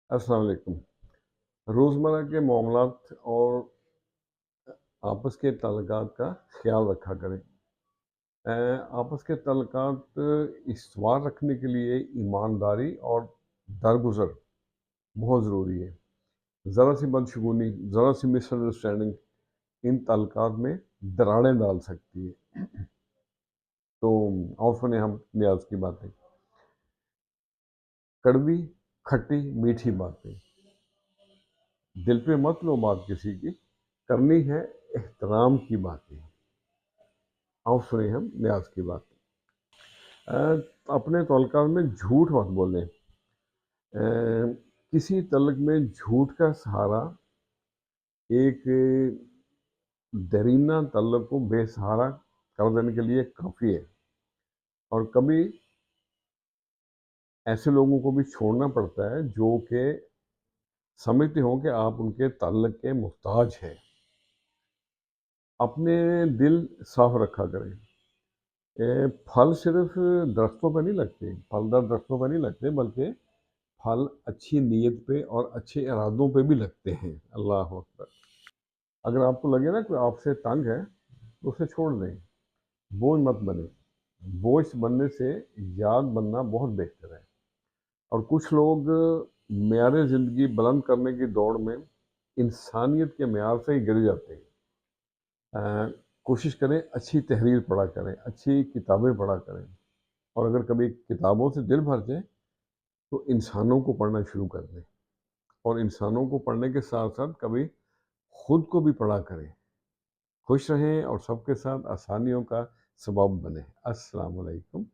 अस्सलाम वालेकुम। रोज़मर्रा के मामलात और आपस के ताल्लुकात का ख़्याल रखा करें। आपस के ताल्लुकात इस्तवार रखने के लिए ईमानदारी और दरगुज़र बहुत ज़रूरी है। ज़रा सी बदशगुनी, ज़रा सी मिसअंडरस्टैंडिंग इन ताल्लुकात में दरारें डाल सकती है। तो और सुने हम न्याज़ की बातें। कड़वी, खट्टी, मीठी बातें। दिल पे मत लो बात किसी की, करनी है एहतराम की बातें। और सुने हम न्याज़ की बात। अपने तौलकात में झूठ मत बोलें। किसी तल्लक में झूठ का सहारा एक दरीना तल्लक को बेसहारा कर देने के लिए काफ़ी है। और कभी ऐसे लोगों को भी छोड़ना पड़ता है जो कि समझते हो कि आप उनके तल्लक के मुहताज हैं। अपने दिल साफ रखा करें। फल सिर्फ दरख्तों पर नहीं लगते, फलदार दरख्तों पर नहीं लगते, बल्कि फल अच्छी नीयत पे और अच्छे इरादों पे भी लगते हैं। अल्लाह अकबर। अगर आपको लगे ना कि आपसे तंग है तो उसे छोड़ दें, बोझ मत बने। बोझ बनने से याद बनना बहुत बेहतर है। और कुछ लोग मेयार ज़िंदगी बुलंद करने की दौड़ में इंसानियत के मेयार से ही गिर जाते हैं। कोशिश करें अच्छी तहरीर पढ़ा करें, अच्छी किताबें पढ़ा करें। और अगर कभी किताबों से दिल भर जाए तो इंसानों को पढ़ना शुरू कर दें। और इंसानों को पढ़ने के साथ साथ कभी खुद को भी पढ़ा करें। खुश रहें और सबके साथ आसानियों का सबब बने। अस्सलाम वालेकुम।